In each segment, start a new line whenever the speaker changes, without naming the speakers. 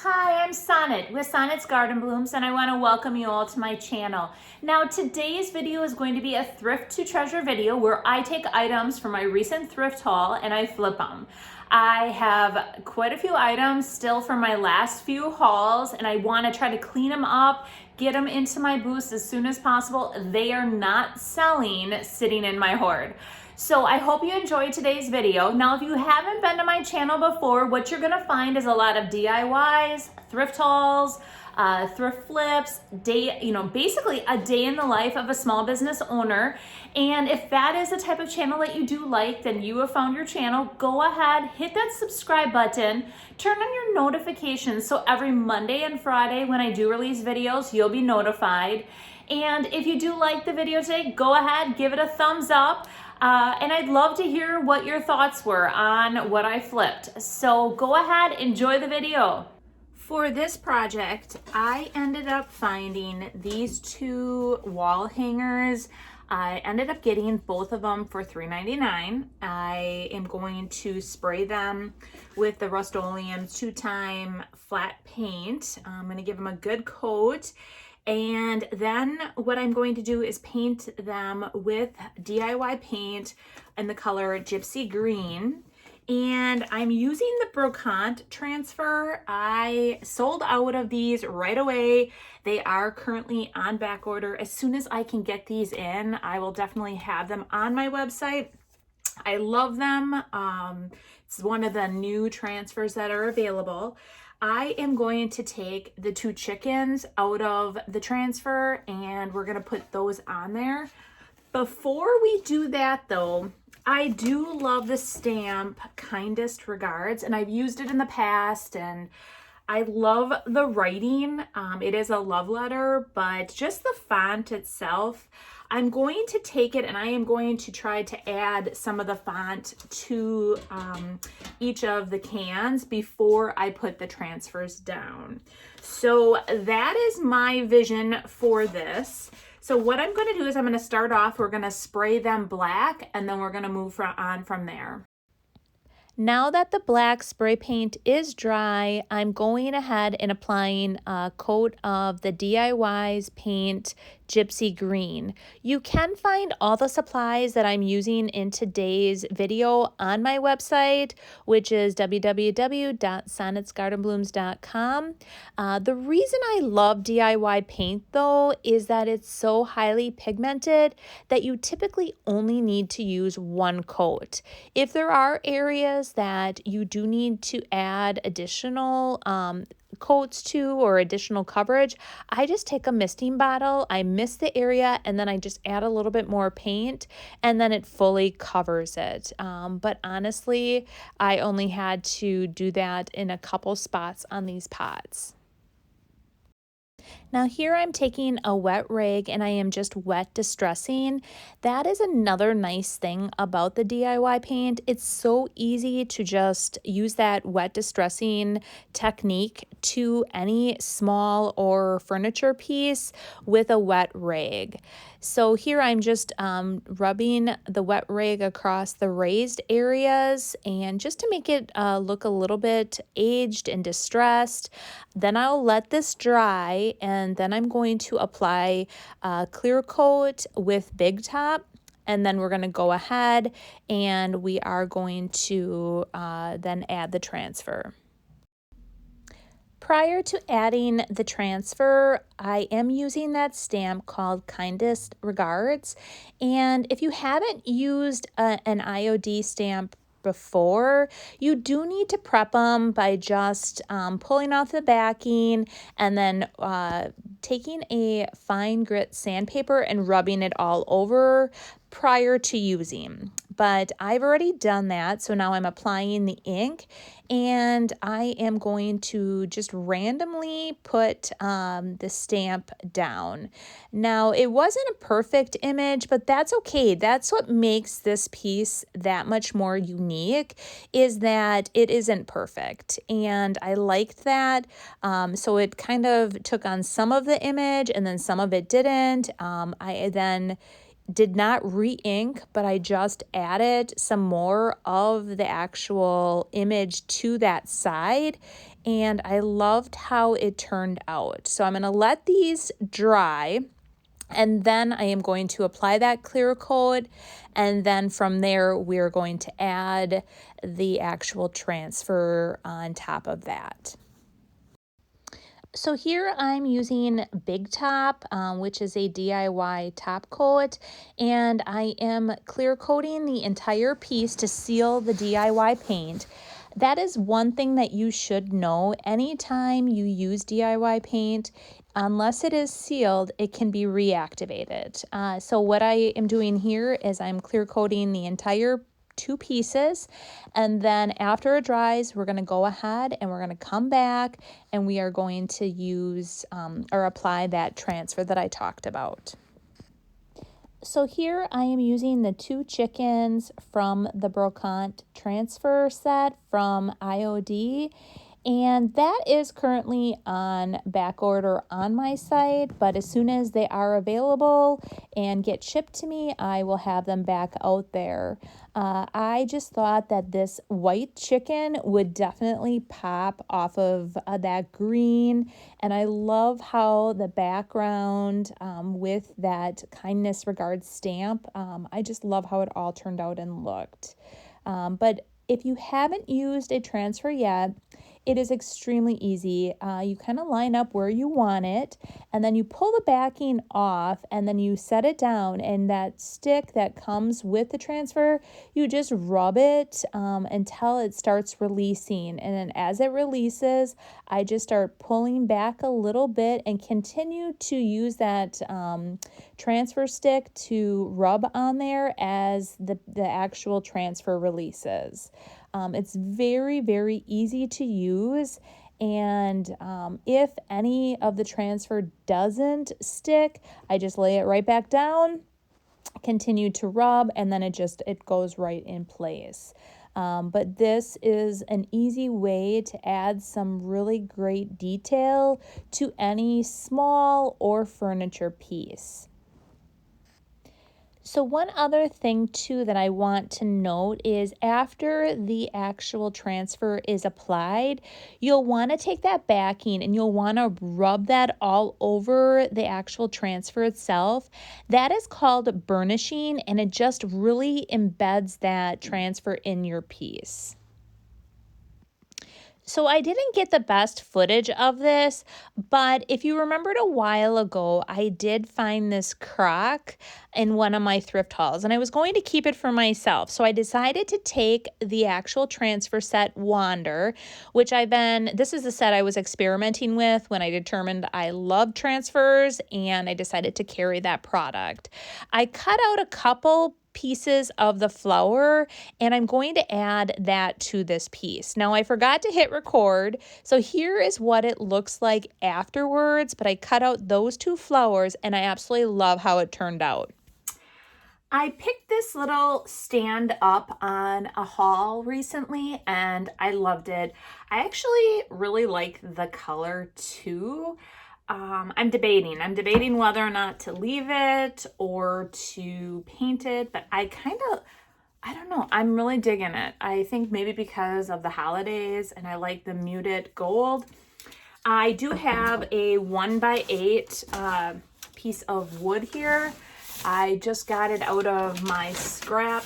Hi, I'm Sonnet with Sonnet's Garden Blooms, and I want to welcome you all to my channel. Now, today's video is going to be a thrift to treasure video where I take items from my recent thrift haul and I flip them. I have quite a few items still from my last few hauls, and I want to try to clean them up, get them into my booths as soon as possible. They are not selling sitting in my hoard. So I hope you enjoyed today's video. Now, if you haven't been to my channel before, what you're gonna find is a lot of DIYs, thrift hauls, thrift flips, basically a day in the life of a small business owner. And if that is the type of channel that you do like, then you have found your channel. Go ahead, hit that subscribe button, turn on your notifications so every Monday and Friday when I do release videos, you'll be notified. And if you do like the video today, go ahead, give it a thumbs up. And I'd love to hear what your thoughts were on what I flipped. So go ahead, enjoy the video. For this project, I ended up finding these two wall hangers. I ended up getting both of them for $3.99. I am going to spray them with the Rust-Oleum 2-time flat paint. I'm going to give them a good coat. And then what I'm going to do is paint them with DIY paint in the color Gypsy Green. And I'm using the Brocante Transfer. I sold out of these right away. They are currently on back order. As soon as I can get these in, I will definitely have them on my website. I love them. It's one of the new transfers that are available. I am going to take the two chickens out of the transfer and we're going to put those on there. Before we do that though, I do love the stamp Kindest Regards, and I've used it in the past and I love the writing. It is a love letter, but just the font itself, I'm going to take it and I am going to try to add some of the font to each of the cans before I put the transfers down. So that is my vision for this. So what I'm going to do is I'm going to start off, we're going to spray them black, and then we're going to move on from there. Now that the black spray paint is dry, I'm going ahead and applying a coat of the DIY's paint Gypsy Green. You can find all the supplies that I'm using in today's video on my website, which is www.sonnetsgardenblooms.com. The reason I love DIY paint though is that it's so highly pigmented that you typically only need to use one coat. If there are areas that you do need to add additional coats to or additional coverage, I just take a misting bottle, I mist the area, and then I just add a little bit more paint and then it fully covers it. But honestly, I only had to do that in a couple spots on these pots. Now here I'm taking a wet rag and I am just wet distressing. That is another nice thing about the DIY paint. It's so easy to just use that wet distressing technique to any small or furniture piece with a wet rag. So here I'm just rubbing the wet rag across the raised areas and just to make it look a little bit aged and distressed. Then I'll let this dry and then I'm going to apply a clear coat with Big Top. And then we're going to go ahead and we are going to then add the transfer. Prior to adding the transfer, I am using that stamp called Kindest Regards. And if you haven't used an IOD stamp before, you do need to prep them by just pulling off the backing and then taking a fine grit sandpaper and rubbing it all over prior to using. But I've already done that, so now I'm applying the ink and I am going to just randomly put the stamp down. Now, it wasn't a perfect image, but that's okay. That's what makes this piece that much more unique, is that it isn't perfect. And I liked that. So it kind of took on some of the image and then some of it didn't. I then did not re-ink, but I just added some more of the actual image to that side. and I loved how it turned out. So I'm going to let these dry, and then I am going to apply that clear coat, and then from there we're going to add the actual transfer on top of that. So here I'm using Big Top, which is a DIY top coat, and I am clear coating the entire piece to seal the DIY paint. That is one thing that you should know. Anytime you use DIY paint, unless it is sealed, it can be reactivated. So what I am doing here is I'm clear coating the entire 2 pieces, and then after it dries, we're going to go ahead and we're going to come back and we are going to use or apply that transfer that I talked about. So here I am using the 2 chickens from the Brocante Transfer set from IOD, and that is currently on back order on my site, but as soon as they are available and get shipped to me, I will have them back out there. I just thought that this white chicken would definitely pop off of that green, and I love how the background with that kindness regards stamp, I just love how it all turned out and looked. But if you haven't used a transfer yet, it is extremely easy. You kind of line up where you want it, and then you pull the backing off, and then you set it down, and that stick that comes with the transfer, you just rub it until it starts releasing. And then as it releases, I just start pulling back a little bit and continue to use that transfer stick to rub on there as the actual transfer releases. It's very, very easy to use, and if any of the transfer doesn't stick, I just lay it right back down, continue to rub, and then it goes right in place. But this is an easy way to add some really great detail to any small or furniture piece. So one other thing too that I want to note is after the actual transfer is applied, you'll want to take that backing and you'll want to rub that all over the actual transfer itself. That is called burnishing, and it just really embeds that transfer in your piece. So I didn't get the best footage of this, but if you remembered a while ago, I did find this crock in one of my thrift hauls, and I was going to keep it for myself. So I decided to take the actual transfer set Wander, which this is the set I was experimenting with when I determined I love transfers, and I decided to carry that product. I cut out a couple pieces of the flower, and I'm going to add that to this piece. Now I forgot to hit record, so here is what it looks like afterwards, but I cut out those 2 flowers and I absolutely love how it turned out. I picked this little stand up on a haul recently and I loved it. I actually really like the color too. I'm debating whether or not to leave it or to paint it, but I don't know, I'm really digging it. I think maybe because of the holidays and I like the muted gold. I do have a 1x8 piece of wood here. I just got it out of my scrap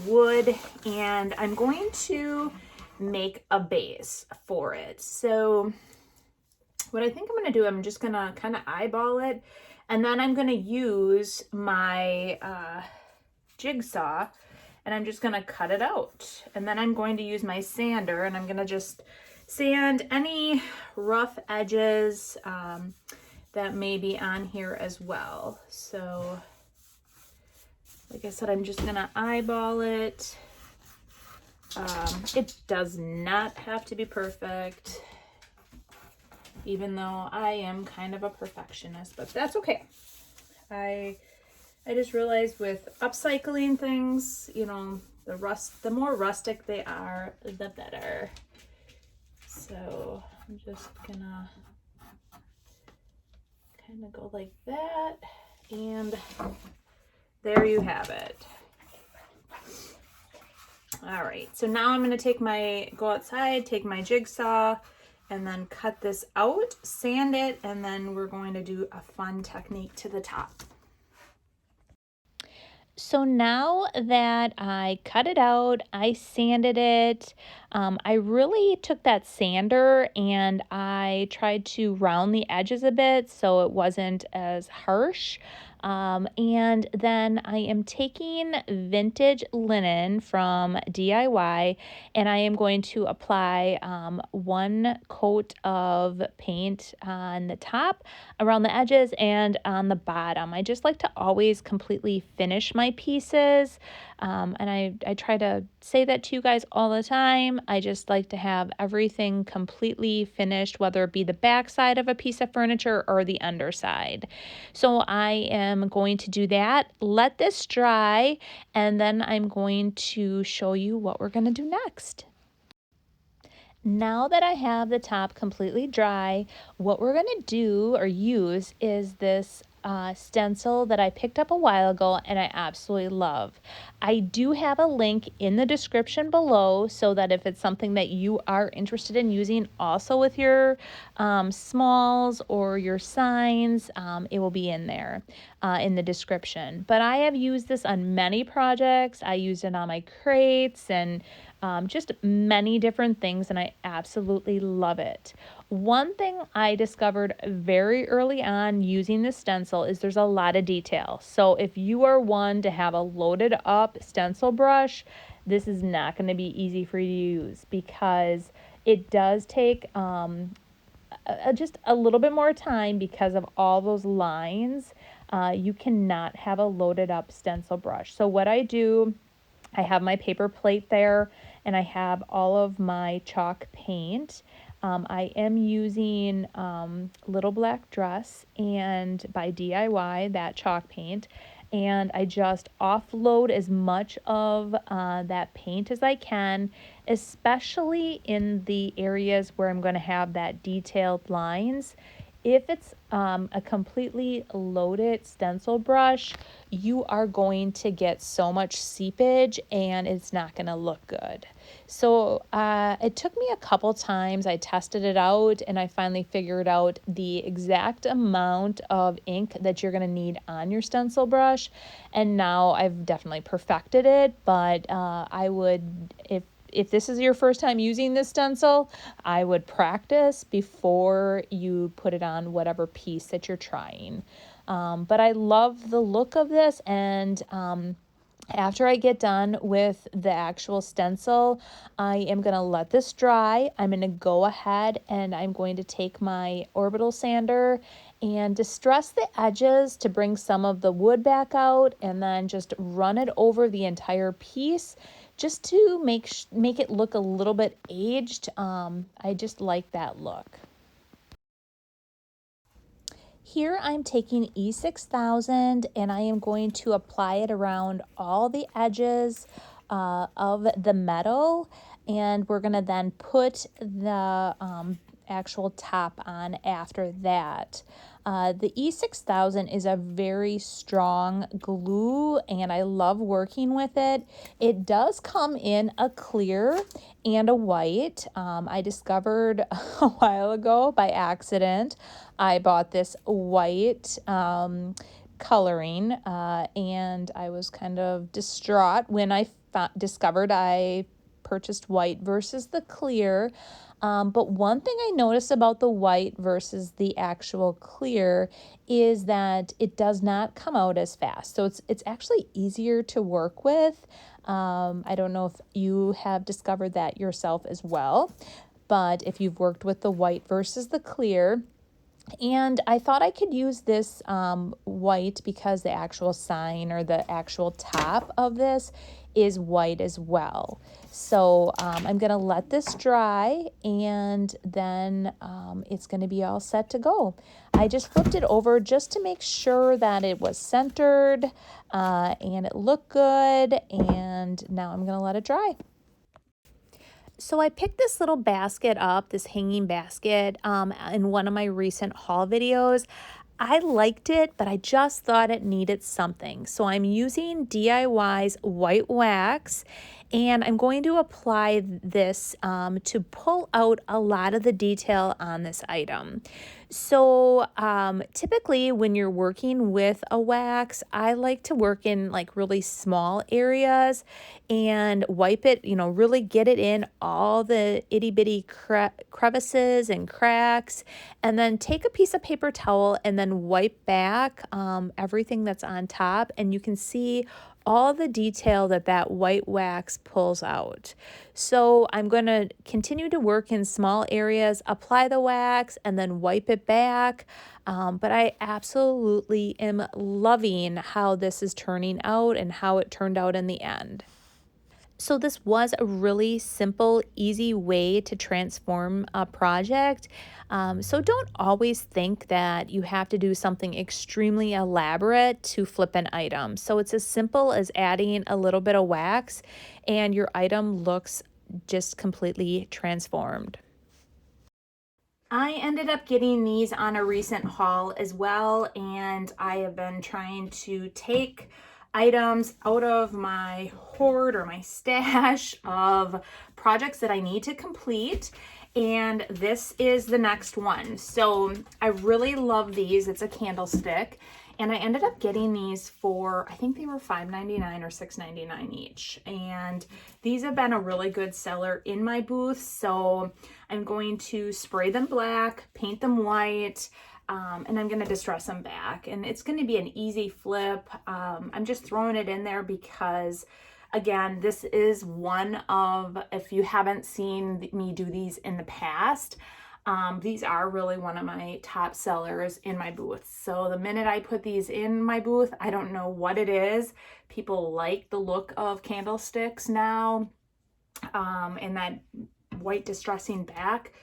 wood, and I'm going to make a base for it. So what I think I'm going to do, I'm just going to kind of eyeball it, and then I'm going to use my jigsaw, and I'm just going to cut it out. And then I'm going to use my sander, and I'm going to just sand any rough edges that may be on here as well. So like I said, I'm just going to eyeball it. It does not have to be perfect, even though I am kind of a perfectionist, but that's okay. I just realized with upcycling things, you know, the more rustic they are, the better. So I'm just gonna kind of go like that, and there you have it. All right, so now I'm gonna go outside, take my jigsaw, and then cut this out, sand it, and then we're going to do a fun technique to the top. So now that I cut it out, I sanded it. I really took that sander and I tried to round the edges a bit so it wasn't as harsh. And then I am taking vintage linen from DIY and I am going to apply one coat of paint on the top, around the edges, and on the bottom. I just like to always completely finish my pieces. And I try to say that to you guys all the time. I just like to have everything completely finished, whether it be the back side of a piece of furniture or the underside. So I am going to do that, let this dry, and then I'm going to show you what we're going to do next. Now that I have the top completely dry, what we're going to do or use is this stencil that I picked up a while ago and I absolutely love. I do have a link in the description below so that if it's something that you are interested in using also with your smalls or your signs, it will be in there in the description. But I have used this on many projects. I used it on my crates and just many different things, and I absolutely love it. One thing I discovered very early on using the stencil is there's a lot of detail. So if you are one to have a loaded up stencil brush, this is not going to be easy for you to use because it does take just a little bit more time because of all those lines. You cannot have a loaded up stencil brush. So what I do, I have my paper plate there and I have all of my chalk paint. I am using Little Black Dress and by DIY, that chalk paint. And I just offload as much of that paint as I can, especially in the areas where I'm going to have that detailed lines. If it's a completely loaded stencil brush, you are going to get so much seepage and it's not going to look good. So it took me a couple times. I tested it out and I finally figured out the exact amount of ink that you're going to need on your stencil brush. And now I've definitely perfected it, but I would, if this is your first time using this stencil, I would practice before you put it on whatever piece that you're trying. But I love the look of this, and after I get done with the actual stencil, I am going to let this dry. I'm going to go ahead and I'm going to take my orbital sander and distress the edges to bring some of the wood back out and then just run it over the entire piece just to make it look a little bit aged. I just like that look. Here I'm taking E6000 and I am going to apply it around all the edges of the metal, and we're going to then put the actual top on after that. The E6000 is a very strong glue and I love working with it. It does come in a clear and a white. I discovered a while ago by accident. I bought this white coloring and I was kind of distraught when I discovered I purchased white versus the clear. But one thing I noticed about the white versus the actual clear is that it does not come out as fast. So it's actually easier to work with. I don't know if you have discovered that yourself as well, but if you've worked with the white versus the clear. And I thought I could use this white because the actual sign or the actual top of this is white as well. So I'm going to let this dry and then it's going to be all set to go. I just flipped it over just to make sure that it was centered and it looked good. And now I'm going to let it dry. So I picked this little basket up, this hanging basket, in one of my recent haul videos. I liked it, but I just thought it needed something. So I'm using DIY's white wax And I'm going to apply this to pull out a lot of the detail on this item. So typically when you're working with a wax, I like to work in like really small areas and wipe it, you know, really get it in all the itty bitty crevices and cracks, and then take a piece of paper towel and then wipe back everything that's on top, and you can see all the detail that that white wax pulls out. So I'm going to continue to work in small areas, apply the wax, and then wipe it back. But I absolutely am loving how this is turning out and how it turned out in the end. So this was a really simple, easy way to transform a project. So don't always think that you have to do something extremely elaborate to flip an item. So it's as simple as adding a little bit of wax and your item looks just completely transformed. I ended up getting these on a recent haul as well, and I have been trying to take items out of my hoard or my stash of projects that I need to complete, and this is the next one. So I really love these. It's a candlestick, and I ended up getting these for, I think they were $5.99 or $6.99 each, and these have been a really good seller in my booth. So I'm going to spray them black, paint them white, and I'm going to distress them back, and it's going to be an easy flip. I'm just throwing it in there because, again, this is one of, if you haven't seen me do these in the past, these are really one of my top sellers in my booth. So the minute I put these in my booth, I don't know what it is. People like the look of candlesticks now, and that white distressing back.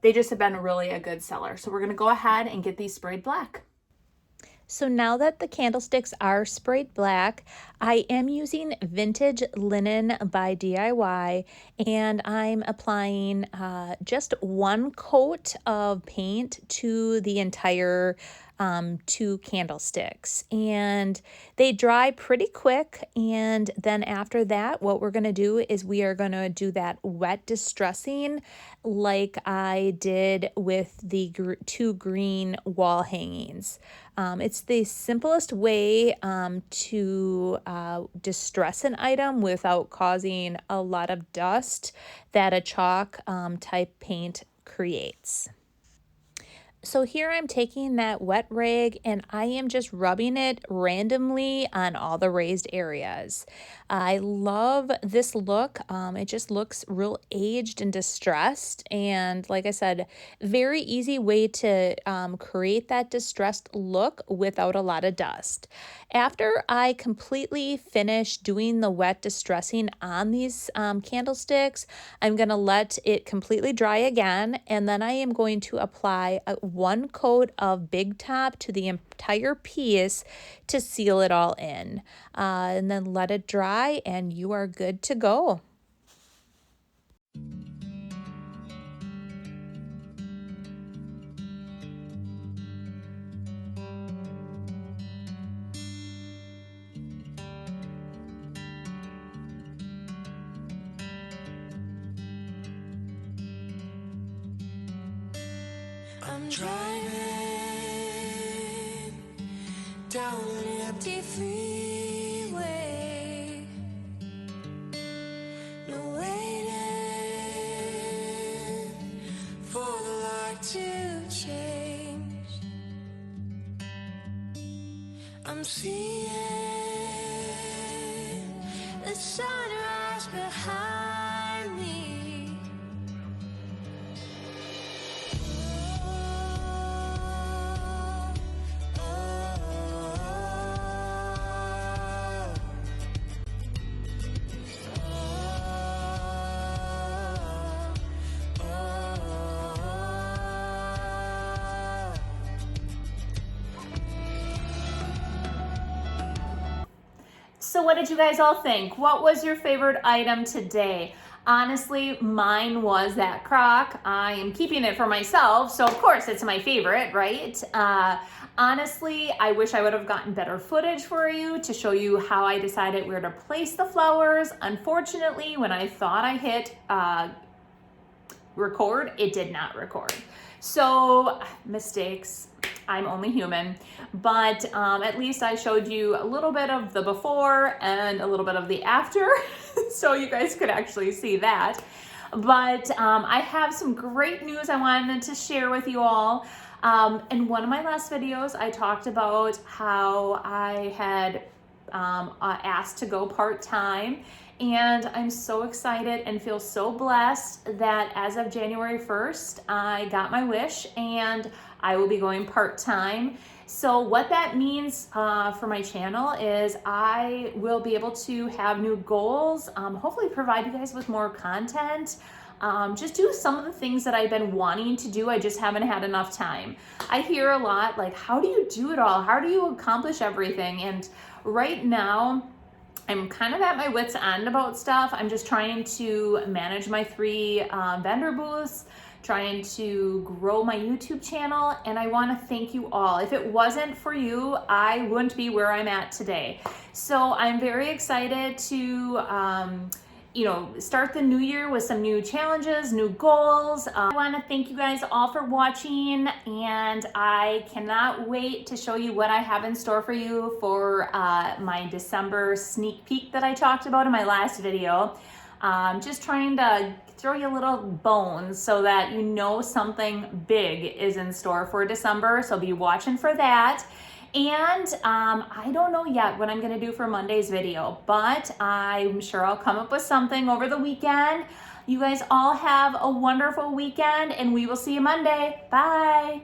They just have been really a good seller. So we're going to go ahead and get these sprayed black. So now that the candlesticks are sprayed black, I am using Vintage Linen by DIY, and I'm applying just one coat of paint to the entire two candlesticks, and they dry pretty quick. And then after that, what we're going to do is we are going to do that wet distressing like I did with the two green wall hangings. It's the simplest way to distress an item without causing a lot of dust that a chalk type paint creates. So here I'm taking that wet rag and I am just rubbing it randomly on all the raised areas. I love this look. It just looks real aged and distressed. And like I said, very easy way to create that distressed look without a lot of dust. After I completely finish doing the wet distressing on these candlesticks, I'm going to let it completely dry again, and then I am going to apply one coat of Big Top to the entire piece to seal it all in, and then let it dry and you are good to go.
I'm driving down an empty freeway, no waiting for the light to change. I'm seeing the sunrise behind me.
So what did you guys all think? What was your favorite item today? Honestly, mine was that crock. I am keeping it for myself, so of course it's my favorite, right? Honestly, I wish I would have gotten better footage for you to show you how I decided where to place the flowers. Unfortunately, when I thought I hit record, it did not record. So mistakes, I'm only human, but at least I showed you a little bit of the before and a little bit of the after, so you guys could actually see that. But I have some great news I wanted to share with you all. In one of my last videos, I talked about how I had asked to go part-time, and I'm so excited and feel so blessed that as of January 1st, I got my wish and I will be going part-time. So what that means for my channel is I will be able to have new goals, hopefully provide you guys with more content, just do some of the things that I've been wanting to do. I just haven't had enough time. I hear a lot like, how do you do it all? How do you accomplish everything? And right now, I'm kind of at my wit's end about stuff. I'm just trying to manage my 3 vendor booths, trying to grow my YouTube channel, and I want to thank you all. If it wasn't for you, I wouldn't be where I'm at today. So I'm very excited to start the new year with some new challenges, new goals. I want to thank you guys all for watching, and I cannot wait to show you what I have in store for you for my December sneak peek that I talked about in my last video. Just trying to throw you a little bones so that you know something big is in store for December, so be watching for that. And I don't know yet what I'm gonna do for Monday's video, but I'm sure I'll come up with something over the weekend. You guys all have a wonderful weekend, and we will see you Monday. Bye.